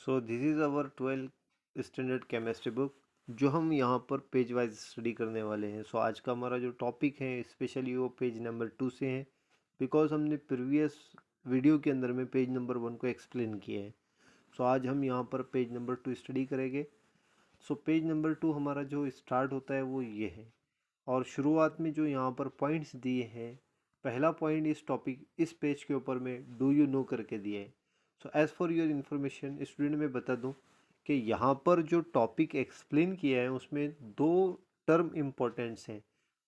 So this is our 12th standard chemistry book जो हम यहाँ पर पेज वाइज स्टडी करने वाले हैं। सो आज का हमारा जो टॉपिक है स्पेशली वो पेज नंबर 2 से है, बिकॉज हमने प्रीवियस वीडियो के अंदर में पेज नंबर 1 को एक्सप्लेन किया है। सो आज हम यहाँ पर पेज नंबर 2 स्टडी करेंगे। सो पेज नंबर 2 हमारा जो स्टार्ट होता है वो ये है, और शुरुआत में जो यहाँ पर पॉइंट्स दिए हैं, पहला पॉइंट इस टॉपिक इस पेज के ऊपर में डू यू नो करके दिया है। So as for your information student मैं बता दूं कि यहाँ पर जो टॉपिक एक्सप्लेन किया है उसमें दो टर्म इम्पोर्टेंट्स हैं।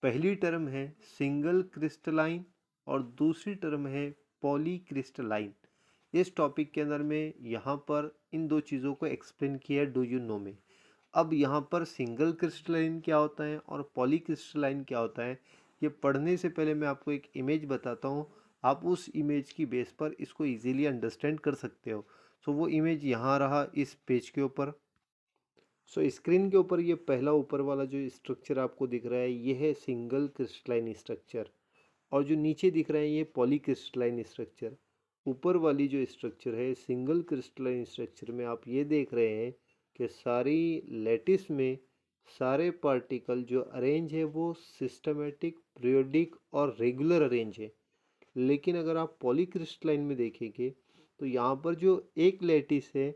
पहली टर्म है सिंगल क्रिस्टलाइन और दूसरी टर्म है पॉली क्रिस्टलाइन। इस टॉपिक के अंदर में यहाँ पर इन दो चीज़ों को एक्सप्लेन किया है डू यू नो में। अब यहाँ पर सिंगल क्रिस्टलाइन क्या होता है और पॉली क्रिस्टलाइन क्या होता है, ये पढ़ने से पहले मैं आपको एक इमेज बताता हूँ। आप उस इमेज की बेस पर इसको इजीली अंडरस्टैंड कर सकते हो। सो वो इमेज यहाँ रहा इस पेज के ऊपर। सो स्क्रीन के ऊपर ये पहला ऊपर वाला जो स्ट्रक्चर आपको दिख रहा है ये है सिंगल क्रिस्टलाइन स्ट्रक्चर, और जो नीचे दिख रहा है ये पॉली क्रिस्टलाइन स्ट्रक्चर। ऊपर वाली जो स्ट्रक्चर है सिंगल क्रिस्टलाइन स्ट्रक्चर में आप ये देख रहे हैं कि सारी लैटिस में सारे पार्टिकल जो अरेंज है वो सिस्टमेटिक, पीरियोडिक और रेगुलर अरेंज है। लेकिन अगर आप पॉलीक्रिस्टलाइन में देखेंगे तो यहाँ पर जो एक लैटिस है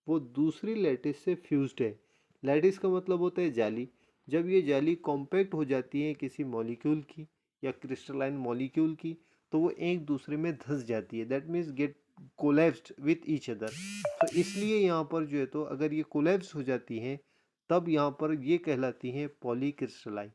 वो दूसरी लैटिस से फ्यूज्ड है। लैटिस का मतलब होता है जाली। जब ये जाली कॉम्पैक्ट हो जाती है किसी मॉलिक्यूल की या क्रिस्टलाइन मॉलिक्यूल की तो वो एक दूसरे में धंस जाती है, that means get collapsed with each other. तो इसलिए यहाँ पर जो है तो अगर ये कोलैप्स हो जाती हैं तब यहाँ पर ये कहलाती हैं पॉलीक्रिस्टलाइन।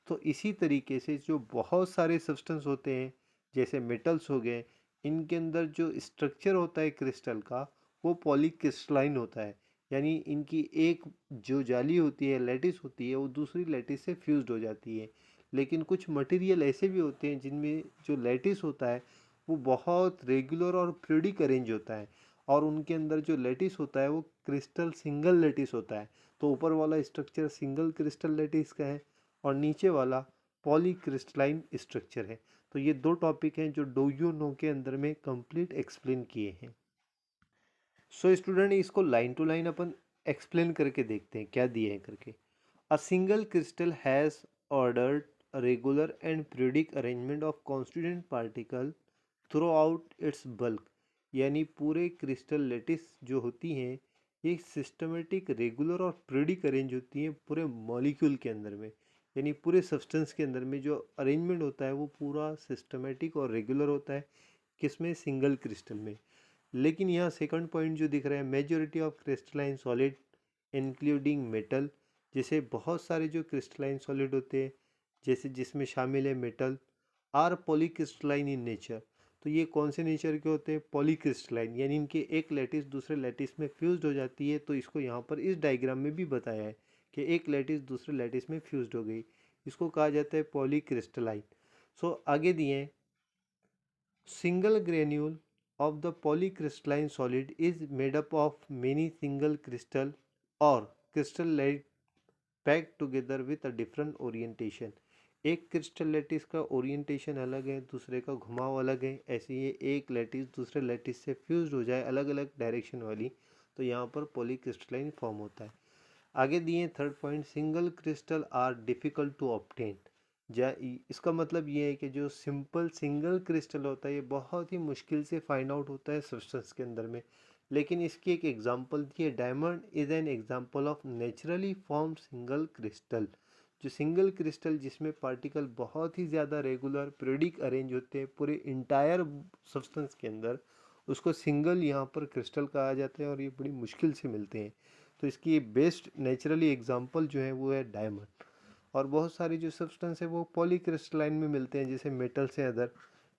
तो इसी तरीके से जो बहुत सारे सब्सटेंस होते हैं जैसे मेटल्स हो गए, इनके अंदर जो स्ट्रक्चर होता है क्रिस्टल का वो पॉलीक्रिस्टलाइन होता है। यानी इनकी एक जो जाली होती है, लैटिस होती है, वो दूसरी लैटिस से फ्यूज्ड हो जाती है। लेकिन कुछ मटेरियल ऐसे भी होते हैं जिनमें जो लैटिस होता है वो बहुत रेगुलर और पीरियोडिक अरेंज होता है, और उनके अंदर जो लैटिस होता है वो क्रिस्टल सिंगल लैटिस होता है। तो ऊपर वाला स्ट्रक्चर सिंगल क्रिस्टल लैटिस का है और नीचे वाला पॉलीक्रिस्टलाइन स्ट्रक्चर है। तो ये दो टॉपिक हैं जो डू यू नो के अंदर में कंप्लीट एक्सप्लेन किए हैं। सो स्टूडेंट इसको लाइन टू लाइन अपन एक्सप्लेन करके देखते हैं क्या दिए हैं करके। A single crystal has ordered regular and periodic arrangement of constituent particle through out its bulk. यानी पूरे क्रिस्टल लेटिस जो होती हैं ये सिस्टमेटिक, रेगुलर और पीरियोडिक अरेंज होती हैं पूरे मॉलिक्यूल के अंदर में। यानी पूरे सब्सटेंस के अंदर में जो अरेंजमेंट होता है वो पूरा सिस्टमेटिक और रेगुलर होता है, किसमें, सिंगल क्रिस्टल में। लेकिन यहाँ सेकंड पॉइंट जो दिख रहा है, majority of crystalline solid including metal, जैसे बहुत सारे जो क्रिस्टलाइन सॉलिड होते हैं जैसे जिसमें शामिल है metal, are polycrystalline in nature. तो ये कौन से नेचर के होते हैं, पॉलीक्रिस्टलाइन, यानी इनके एक लैटिस दूसरे लैटिस में फ्यूज्ड हो जाती है। तो इसको यहाँ पर इस डायग्राम में भी बताया है कि एक लैटिस दूसरे लैटिस में फ्यूज्ड हो गई, इसको कहा जाता है पॉलीक्रिस्टलाइन। सो आगे दिए हैं, single granule of the polycrystalline solid is made up of many single crystal or crystal like packed together with a different orientation। एक क्रिस्टल लैटिस का ओरिएंटेशन अलग है, दूसरे का घुमाव अलग है। ऐसे ही एक लैटिस दूसरे लैटिस से फ्यूज्ड हो जाए अलग अलग डायरेक्शन वाली, तो यहाँ पर पॉलीक्रिस्टलाइन फॉर्म होता है। आगे दिए third point, single crystal are difficult to obtain. इसका मतलब ये है कि जो सिंपल सिंगल क्रिस्टल होता है ये बहुत ही मुश्किल से फाइंड आउट होता है सब्सटेंस के अंदर में। लेकिन इसकी एक एग्जांपल दी है, diamond is an example of naturally form single crystal. जो सिंगल क्रिस्टल जिसमें पार्टिकल बहुत ही ज़्यादा रेगुलर पीरियोडिक अरेंज होते हैं पूरे इंटायर सब्सटेंस के अंदर, उसको सिंगल यहाँ पर क्रिस्टल कहा जाता है, और ये बड़ी मुश्किल से मिलते हैं। तो इसकी बेस्ट नेचुरली एग्जांपल जो है वो है डायमंड। और बहुत सारी जो सब्सटेंस है वो पॉलीक्रिस्टलाइन में मिलते हैं जैसे मेटल से अदर।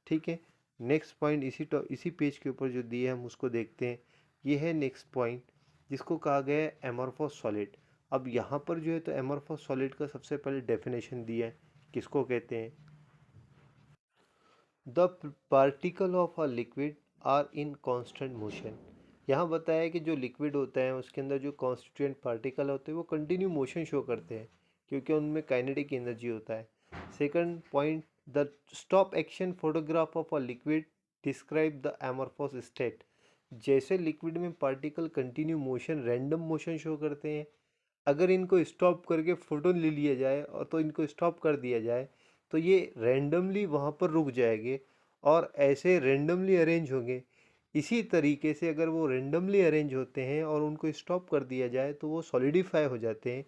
ठीक है, नेक्स्ट पॉइंट इसी पेज के ऊपर जो दिए हम उसको देखते हैं। ये है नेक्स्ट पॉइंट जिसको कहा गया है एमॉर्फस सॉलिड। अब यहाँ पर जो है तो एमॉर्फस सॉलिड का सबसे पहले डेफिनेशन दिया है, किसको कहते हैं, the particle of a liquid are in constant motion. यहाँ बताया है कि जो लिक्विड होता है उसके अंदर जो कॉन्स्टिट्यूएंट पार्टिकल होते हैं वो कंटिन्यू मोशन शो करते हैं क्योंकि उनमें काइनेटिक एनर्जी होता है। Second point, the stop action photograph of a liquid describe the amorphous state. जैसे लिक्विड में particle continue motion, random motion show करते हैं, अगर इनको स्टॉप करके फोटो ले लिया जाए और तो इनको स्टॉप कर दिया जाए तो ये रैंडमली वहाँ पर रुक जाएंगे और ऐसे रैंडमली अरेंज होंगे। इसी तरीके से अगर वो रैंडमली अरेंज होते हैं और उनको स्टॉप कर दिया जाए तो वो सॉलिडिफाई हो जाते हैं।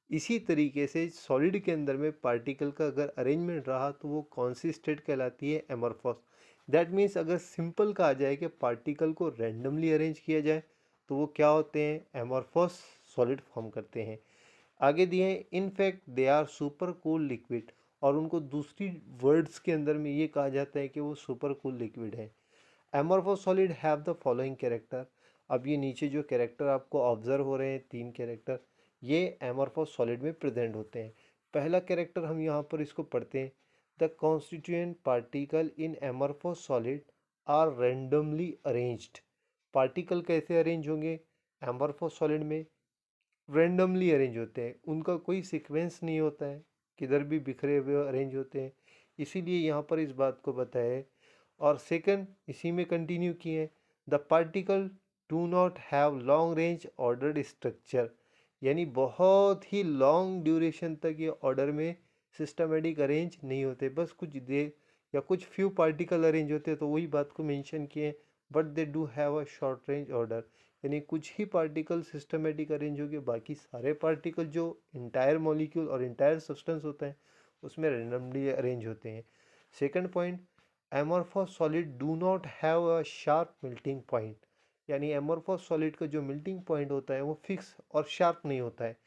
इसी तरीके से सॉलिड के अंदर में पार्टिकल का अगर अरेंजमेंट रहा तो वो कौन सी स्टेट कहलाती है? एमॉर्फस। दैट मीन्स अगर सिंपल कहा जाए कि पार्टिकल को रैंडमली अरेंज किया जाए तो वो क्या होते हैं? एमॉर्फस सॉलिड फॉर्म करते हैं। आगे दिए हैं in fact they are super cool liquid, और उनको दूसरी वर्ड्स के अंदर में ये कहा जाता है कि वो सुपर कूल लिक्विड है। Amorphous solid have the following character. अब ये नीचे जो कैरेक्टर आपको ऑब्जर्व हो रहे हैं 3 कैरेक्टर, ये एमॉर्फस सॉलिड में प्रेजेंट होते हैं। पहला कैरेक्टर हम यहाँ पर इसको पढ़ते हैं, the constituent particle in amorphous solid are randomly arranged. Particle कैसे अरेंज होंगे एमॉर्फस सॉलिड में? रैंडमली अरेंज होते हैं, उनका कोई सीक्वेंस नहीं होता है, किधर भी बिखरे हुए अरेंज होते हैं, इसीलिए यहाँ पर इस बात को बताया है। और सेकंड इसी में कंटिन्यू किए, the particle do not have long range ordered structure, यानी बहुत ही लॉन्ग ड्यूरेशन तक ये ऑर्डर में सिस्टमेटिक अरेंज नहीं होते, बस कुछ देर या कुछ फ्यू पार्टिकल अरेंज होते हैं तो वही बात को मेंशन किए। But they do have a short range order, यानी कुछ ही पार्टिकल सिस्टमेटिक अरेंज हो गए, बाकी सारे पार्टिकल जो इंटायर मॉलिक्यूल और इंटायर सब्सटेंस होता है उसमें रैंडमली अरेंज होते हैं। Second point, amorphous solid do not have a sharp melting point, यानी एमॉर्फस सॉलिड का जो मेल्टिंग पॉइंट होता है वो फिक्स और शार्प नहीं होता है।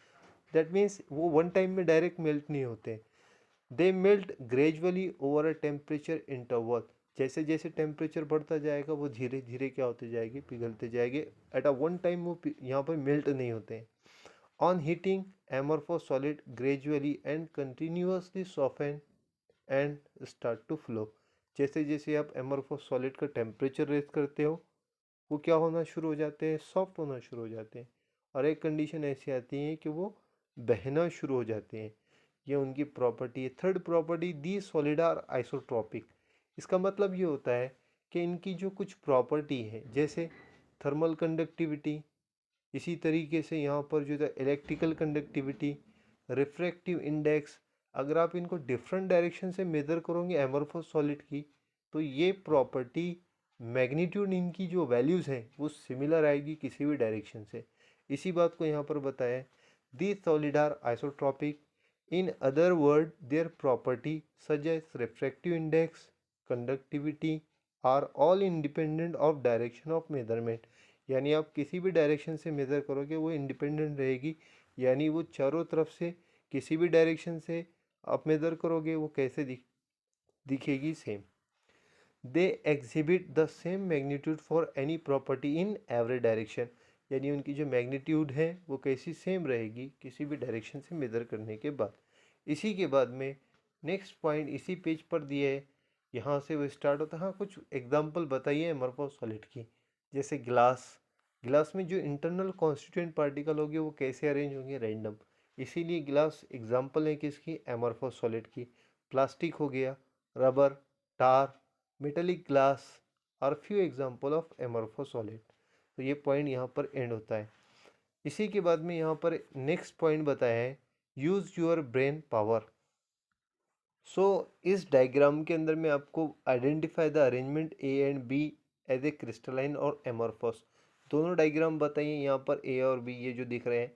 दैट मीन्स वो वन टाइम में डायरेक्ट मेल्ट नहीं होते। They melt gradually over a temperature interval, जैसे जैसे टेम्परेचर बढ़ता जाएगा वो धीरे धीरे क्या होते जाएंगे? पिघलते जाएंगे। एट अ वन टाइम वो यहाँ पर मेल्ट नहीं होते हैं। On heating amorphous solid gradually and continuously soften and start to flow, जैसे जैसे आप एमॉर्फस सॉलिड का टेम्परेचर रेज करते हो वो क्या होना शुरू हो जाते हैं? सॉफ्ट होना शुरू हो जाते हैं। और एक कंडीशन ऐसी आती है कि वो बहना शुरू हो जाते हैं, ये उनकी प्रॉपर्टी है। Third property, the solid are isotropic, इसका मतलब ये होता है कि इनकी जो कुछ प्रॉपर्टी है जैसे थर्मल कंडक्टिविटी, इसी तरीके से यहाँ पर जो है इलेक्ट्रिकल कंडक्टिविटी, रिफ्रैक्टिव इंडेक्स, अगर आप इनको डिफरेंट डायरेक्शन से मेज़र करोगे एमॉर्फस सॉलिड की तो ये प्रॉपर्टी मैग्नीट्यूड इनकी जो वैल्यूज़ हैं वो सिमिलर आएगी किसी भी डायरेक्शन से। इसी बात को यहाँ पर बताया है, the solid are isotropic, in other word their property such as refractive index, conductivity are all independent of direction of measurement, यानी आप किसी भी डायरेक्शन से मेज़र करोगे वो इंडिपेंडेंट रहेगी, यानी वो चारों तरफ से किसी भी डायरेक्शन से आप मेज़र करोगे वो कैसे दिखेगी? Same. They exhibit the same magnitude for any property in every direction, यानी उनकी जो मैग्नीट्यूड है वो कैसी? सेम रहेगी किसी भी डायरेक्शन से मेज़र करने के बाद। इसी के बाद में नेक्स्ट पॉइंट इसी पेज पर दिए है, यहाँ से वो स्टार्ट होता है। हाँ, कुछ एग्जांपल बताइए एमॉर्फस सॉलिड की, जैसे ग्लास, ग्लास में जो इंटरनल कॉन्स्टिट्यूएंट पार्टिकल होंगे वो कैसे अरेंज होंगे? रैंडम, इसीलिए ग्लास एग्जांपल है किसकी? एमॉर्फस सॉलिड की। प्लास्टिक हो गया, rubber, tar, metallic glass are few example of amorphous solid. तो ये पॉइंट यहाँ पर एंड होता है। इसी के बाद में यहाँ पर नेक्स्ट पॉइंट बताया है, use your brain power. So इस डायग्राम के अंदर में आपको identify the arrangement A and B as a crystalline और एमॉर्फस, दोनों डायग्राम बताइए यहाँ पर ए और बी, ये जो दिख रहे हैं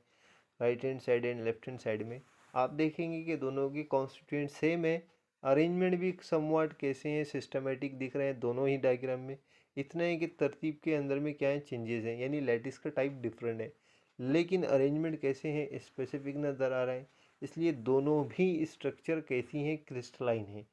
right hand side and left hand side में, आप देखेंगे कि दोनों की कॉन्स्टिट्यूएंट सेम है, अरेंजमेंट भी समवॉट कैसे हैं? सिस्टमेटिक दिख रहे हैं दोनों ही डायग्राम में। इतना है कि तरतीब के अंदर में क्या है? चेंजेस हैं, यानी लैटिस का टाइप डिफरेंट है, लेकिन अरेंजमेंट कैसे हैं? स्पेसिफिक नज़र आ रहा है, इसलिए दोनों भी स्ट्रक्चर कैसी हैं? क्रिस्टलाइन है।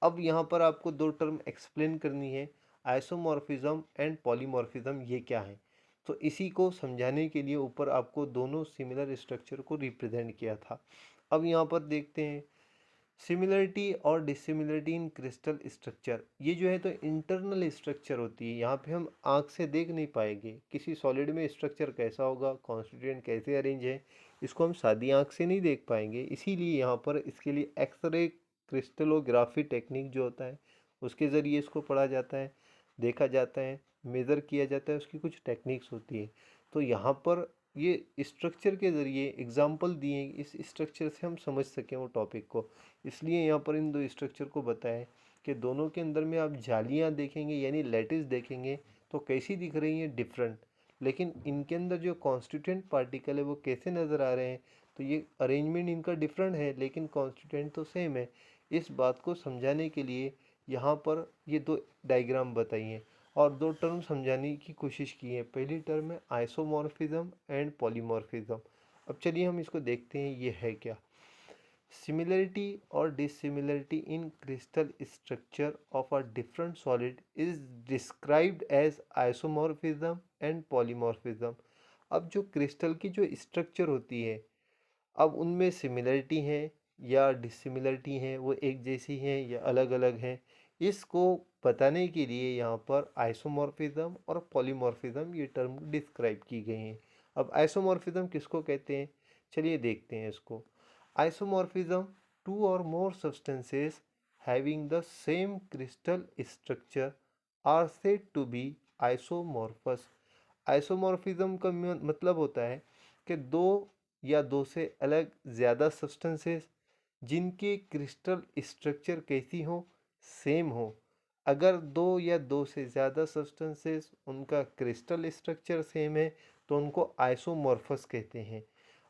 अब यहाँ पर आपको दो टर्म एक्सप्लेन करनी है, आइसोमॉर्फिज्म एंड पॉलीमॉर्फिज्म, ये क्या है? तो इसी को समझाने के लिए ऊपर आपको दोनों सिमिलर स्ट्रक्चर को रिप्रेजेंट किया था। अब यहाँ पर देखते हैं सिमिलरिटी और डिसिमिलरिटी इन क्रिस्टल स्ट्रक्चर, ये जो है तो इंटरनल स्ट्रक्चर होती है, यहाँ पे हम आँख से देख नहीं पाएंगे किसी सॉलिड में स्ट्रक्चर कैसा होगा, कॉन्स्टिट्यूएंट कैसे अरेंज है, इसको हम सादी आँख से नहीं देख पाएंगे, इसीलिए यहाँ पर इसके लिए एक्सरे क्रिस्टलोग्राफी टेक्निक जो होता है उसके ज़रिए इसको पढ़ा जाता है, देखा जाता है, मेज़र किया जाता है, उसकी कुछ टेक्निक्स होती है। तो यहाँ पर ये स्ट्रक्चर के ज़रिए एग्जांपल दिए हैं, इस स्ट्रक्चर से हम समझ सकें वो टॉपिक को, इसलिए यहाँ पर इन दो स्ट्रक्चर को बताया है कि दोनों के अंदर में आप जालियाँ देखेंगे यानी लैटिस देखेंगे तो कैसी दिख रही हैं, डिफरेंट। लेकिन इनके अंदर जो कॉन्स्टिट्यूएंट पार्टिकल है वो कैसे नज़र आ रहे हैं, तो ये अरेंजमेंट इनका डिफरेंट है लेकिन कॉन्स्टिट्यूएंट तो सेम है। इस बात को समझाने के लिए यहाँ पर ये दो डायग्राम बताई हैं और दो टर्म समझाने की कोशिश की है। पहली टर्म है आइसोमॉर्फिज्म एंड पॉलीमॉर्फिज्म। अब चलिए हम इसको देखते हैं ये है क्या। सिमिलरिटी और dissimilarity in crystal structure of a different solid is described as isomorphism and polymorphism. अब जो क्रिस्टल की जो स्ट्रक्चर होती है, अब उनमें सिमिलरिटी है या डिसिमिलरिटी है, वो एक जैसी हैं या अलग अलग हैं, इसको बताने के लिए यहाँ पर आइसोमॉर्फिज्म और पॉलीमॉर्फिज्म ये टर्म डिस्क्राइब की गई हैं। अब आइसोमॉर्फिज्म किसको कहते हैं, चलिए देखते हैं इसको। Isomorphism, two or more substances having the same crystal structure are said to be isomorphous. Isomorphism का मतलब होता है कि दो या दो से अलग ज़्यादा सब्सटेंसेस जिनकी क्रिस्टल स्ट्रक्चर कैसी हो, सेम हो। अगर दो या दो से ज़्यादा सब्सटेंसेस उनका क्रिस्टल स्ट्रक्चर सेम है तो उनको आइसोमॉर्फस कहते हैं।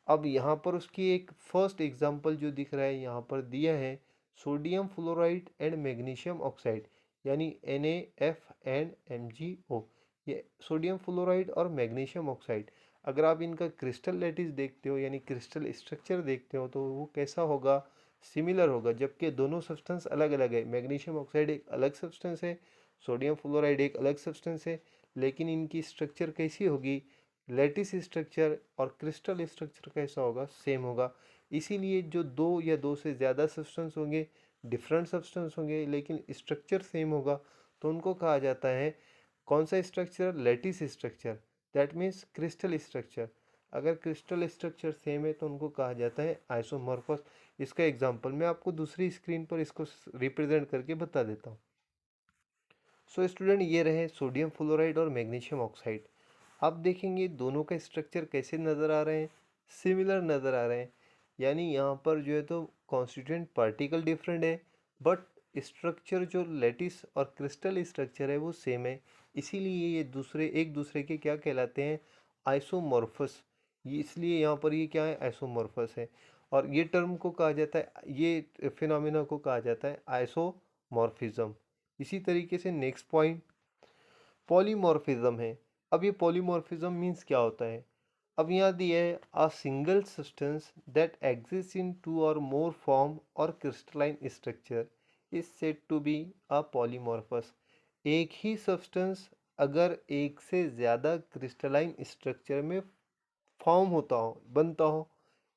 अब यहाँ पर उसकी एक फर्स्ट एग्जांपल जो दिख रहा है यहाँ पर दिया है, sodium fluoride and magnesium oxide यानी NaF and MgO। ये सोडियम फ्लोराइड और मैग्नीशियम ऑक्साइड, अगर आप इनका क्रिस्टल लैटिस देखते हो यानी क्रिस्टल स्ट्रक्चर देखते हो तो वो कैसा होगा, सिमिलर होगा। जबकि दोनों सब्सटेंस अलग अलग है, मैग्नीशियम ऑक्साइड एक अलग सब्सटेंस है, सोडियम फ्लोराइड एक अलग सब्सटेंस है, लेकिन इनकी स्ट्रक्चर कैसी होगी, लैटिस स्ट्रक्चर और क्रिस्टल स्ट्रक्चर कैसा होगा, सेम होगा। इसीलिए जो दो या दो से ज़्यादा सब्सटेंस होंगे, डिफरेंट सब्सटेंस होंगे लेकिन स्ट्रक्चर सेम होगा, तो उनको कहा जाता है कौन सा structure, lattice structure, that means crystal structure. अगर क्रिस्टल स्ट्रक्चर सेम है तो उनको कहा जाता है आइसोमॉर्फस। इसका एग्जांपल मैं आपको दूसरी स्क्रीन पर इसको रिप्रेजेंट करके बता देता हूँ। सो स्टूडेंट, ये रहे सोडियम फ्लोराइड और मैग्नीशियम ऑक्साइड। आप देखेंगे दोनों का स्ट्रक्चर कैसे नज़र आ रहे हैं, सिमिलर नज़र आ रहे हैं। यानी यहाँ पर जो है तो कॉन्स्टिट्यूएंट पार्टिकल डिफरेंट है बट स्ट्रक्चर जो लैटिस और क्रिस्टल स्ट्रक्चर है वो सेम है। इसीलिए ये दूसरे एक दूसरे के क्या कहलाते हैं, आइसोमॉर्फस। ये इसलिए यहाँ पर ये क्या है, आइसोमॉर्फस है। और ये टर्म को कहा जाता है, ये फिनोमिना को कहा जाता है आइसोमॉर्फिज्म। इसी तरीके से नेक्स्ट पॉइंट पॉलीमॉर्फिज्म है। अब ये पॉलीमॉर्फिज्म मीन्स क्या होता है, अब यहाँ दिया है a single substance that exist in two or more form or crystalline structure is said to be a polymorphous. एक ही सब्सटेंस अगर एक से ज़्यादा क्रिस्टलाइन स्ट्रक्चर में फॉर्म होता हो, बनता हो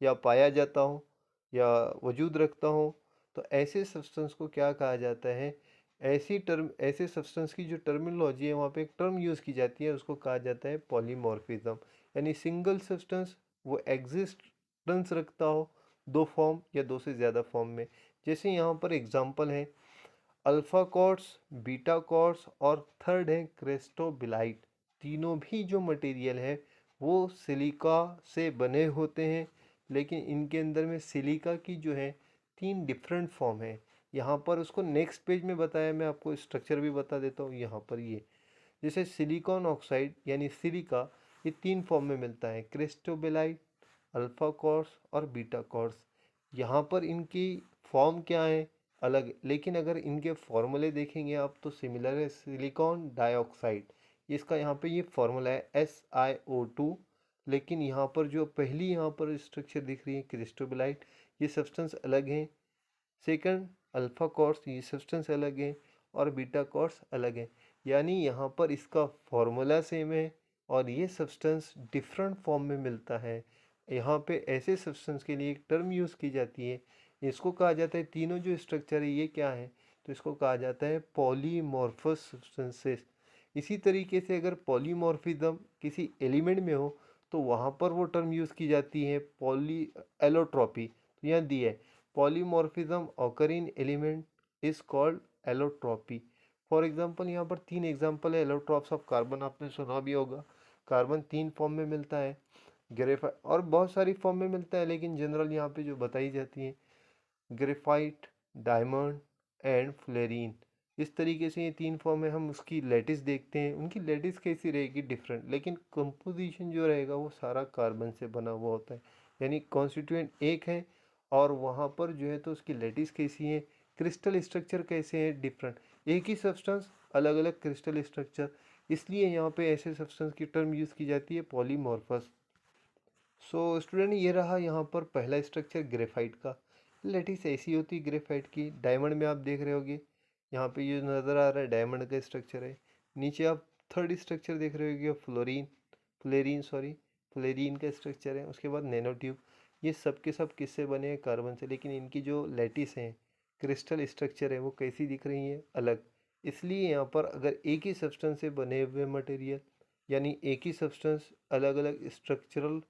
या पाया जाता हो या वजूद रखता हो, तो ऐसे सब्सटेंस को क्या कहा जाता है, ऐसी टर्म, ऐसे सब्सटेंस की जो टर्मिनोलॉजी है वहाँ पे एक टर्म यूज़ की जाती है, उसको कहा जाता है पॉलीमॉर्फिज्म। यानी सिंगल सब्सटेंस वो एग्जिस्टेंस रखता हो दो फॉर्म या दो से ज़्यादा फॉर्म में। जैसे यहाँ पर एग्जांपल है अल्फ़ा कॉर्ड्स, बीटा कॉर्ड्स और थर्ड है क्रेस्टोबिलाइट। तीनों भी जो मटेरियल है वो सिलिका से बने होते हैं, लेकिन इनके अंदर में सिलिका की जो है तीन डिफरेंट फॉर्म है। यहाँ पर उसको नेक्स्ट पेज में बताया, मैं आपको स्ट्रक्चर भी बता देता हूँ। यहाँ पर ये जैसे सिलिकॉन ऑक्साइड यानी सिलिका, ये तीन फॉर्म में मिलता है, क्रिस्टोबेलाइट, अल्फ़ा कॉर्ड्स और बीटा कॉर्ड्स। यहाँ पर इनकी फॉर्म क्या है, अलग, लेकिन अगर इनके फॉर्मूले देखेंगे आप तो सिमिलर है। सिलिकॉन डाइऑक्साइड, इसका यहाँ पे ये फॉर्मूला है SiO2, लेकिन यहाँ पर जो पहली यहाँ पर स्ट्रक्चर दिख रही है क्रिस्टोबेलाइट, ये सब्सटेंस अलग हैं। सेकंड अल्फ़ा कॉर्ड्स, ये सब्सटेंस अलग है और बीटा कॉर्ड्स अलग है। यानी यहाँ पर इसका फॉर्मूला सेम है और ये सब्सटेंस डिफरेंट फॉर्म में मिलता है। यहाँ पे ऐसे सब्सटेंस के लिए एक टर्म यूज़ की जाती है, इसको कहा जाता है, तीनों जो स्ट्रक्चर है ये क्या है, तो इसको कहा जाता है पॉलीमॉर्फस सब्सटेंसेस। इसी तरीके से अगर पॉलीमॉर्फिज्म किसी एलिमेंट में हो तो वहाँ पर वो टर्म यूज़ की जाती है पॉली एलोट्रॉपी। तो यहाँ दी है polymorphism occur in element is called allotropy। For example यहाँ पर 3 एग्जांपल है एलोट्रॉप्स ऑफ कार्बन, आपने सुना भी होगा। कार्बन 3 फॉर्म में मिलता है, ग्रेफाइट और बहुत सारी फॉर्म में मिलता है, लेकिन जनरल यहाँ पे जो बताई जाती है ग्रेफाइट, डायमंड एंड फ्लोरीन। इस तरीके से ये 3 फॉर्म है। हम उसकी लेटिस देखते हैं, उनकी लेटिस कैसी रहेगी, डिफरेंट, लेकिन कंपोजिशन जो रहेगा वो सारा कार्बन से बना हुआ होता है, यानी कॉन्स्टिट्यूएंट एक है और वहाँ पर जो है तो उसकी लेटिस कैसी है, क्रिस्टल स्ट्रक्चर कैसे हैं, डिफरेंट। एक ही सब्सटेंस अलग अलग क्रिस्टल स्ट्रक्चर, इसलिए यहाँ पे ऐसे सब्सटेंस की टर्म यूज़ की जाती है पॉलीमॉर्फस। सो स्टूडेंट ये रहा यहाँ पर पहला स्ट्रक्चर ग्रेफाइट का। लेटिस ऐसी होती है ग्रेफाइट की। डायमंड में आप देख रहे होगे, यहाँ पे ये नज़र आ रहा है डायमंड का स्ट्रक्चर है। नीचे आप थर्ड स्ट्रक्चर देख रहे होगे फ्लोरीन, फ्लोरीन का स्ट्रक्चर है। उसके बाद नैनो ट्यूब। ये सब के सब किससे बने हैं, कार्बन से, लेकिन इनकी जो लेटिस हैं, क्रिस्टल स्ट्रक्चर है, वो कैसी दिख रही है, अलग। इसलिए यहाँ पर अगर एक ही सब्सटेंस से बने हुए मटेरियल, यानी एक ही सब्सटेंस अलग अलग स्ट्रक्चरल,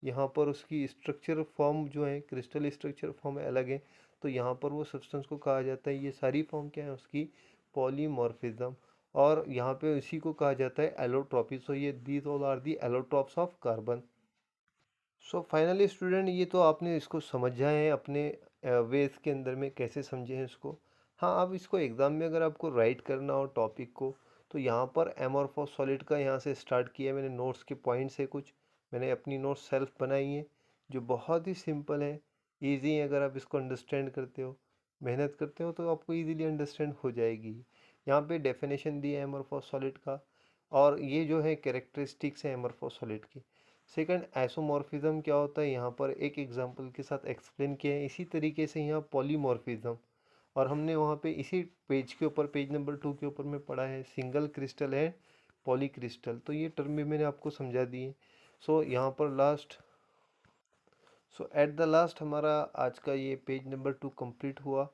यहाँ पर उसकी स्ट्रक्चर फॉर्म जो है, क्रिस्टल स्ट्रक्चर फॉर्म है, अलग है, तो यहाँ पर वो सब्सटेंस को कहा जाता है, ये सारी फॉर्म क्या है उसकी, पॉलीमॉर्फिज्म। और यहाँ पे इसी को कहा जाता है एलोट्रॉपी। सो ये these all are the allotropes of carbon. So finally student ये तो आपने इसको समझा है अपने वेज के अंदर में, कैसे समझे हैं इसको। हाँ, अब इसको एग्ज़ाम में अगर आपको राइट करना हो टॉपिक को, तो यहाँ पर एमोर्फोस सॉलिड का यहाँ से स्टार्ट किया मैंने। नोट्स के पॉइंट्स है कुछ, मैंने अपनी नोट्स सेल्फ बनाई है, जो बहुत ही सिंपल है, ईजी है। अगर आप इसको अंडरस्टैंड करते हो, मेहनत करते हो, तो आपको ईजीली अंडरस्टैंड हो जाएगी। यहाँ पे डेफिनेशन दी है एमोर्फोस सॉलिड का, और ये जो है कैरेक्टरिस्टिक्स है एमोर्फोस सॉलिड की। सेकंड, आइसोमॉर्फिज्म क्या होता है, यहाँ पर एक एग्जांपल के साथ एक्सप्लेन किया है। इसी तरीके से यहाँ पॉलीमॉर्फिज्म, और हमने वहाँ पे इसी पेज के ऊपर, पेज नंबर 2 के ऊपर में पढ़ा है सिंगल क्रिस्टल है पॉली क्रिस्टल। तो ये टर्म भी मैंने आपको समझा दी है। सो यहाँ पर last, so at the last हमारा आज का ये पेज नंबर 2 कंप्लीट हुआ।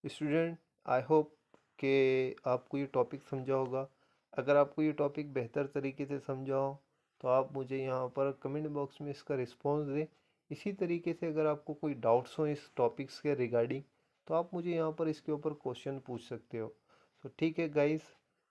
स्टूडेंट, आई होप कि आपको ये टॉपिक समझा होगा। अगर आपको ये टॉपिक बेहतर तरीके से समझा हो, तो आप मुझे यहाँ पर कमेंट बॉक्स में इसका रिस्पॉन्स दें। इसी तरीके से अगर आपको कोई डाउट्स हो इस टॉपिक्स के रिगार्डिंग, तो आप मुझे यहाँ पर इसके ऊपर क्वेश्चन पूछ सकते हो। सो ठीक है गाइस,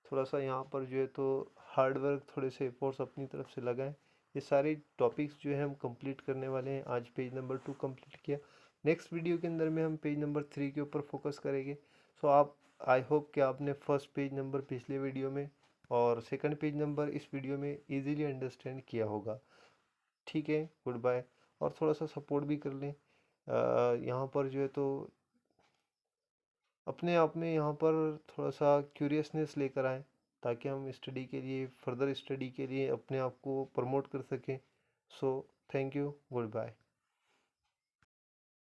थोड़ा सा यहाँ पर जो है तो हार्ड वर्क, थोड़े से एफर्ट्स अपनी तरफ से लगाएं। ये सारे टॉपिक्स जो है हम कंप्लीट करने वाले हैं। आज पेज नंबर 2 कंप्लीट किया। नेक्स्ट वीडियो के अंदर में हम पेज नंबर 3 के ऊपर फोकस करेंगे। सो आप, आई होप कि आपने फर्स्ट पेज नंबर पिछले वीडियो में और सेकंड पेज नंबर इस वीडियो में इजीली अंडरस्टैंड किया होगा। ठीक है, गुड बाय। और थोड़ा सा सपोर्ट भी कर लें। यहाँ पर जो है तो अपने आप में यहाँ पर थोड़ा सा क्यूरियसनेस लेकर आएँ, ताकि हम स्टडी के लिए, फर्दर स्टडी के लिए अपने आप को प्रमोट कर सकें। So thank you, good bye.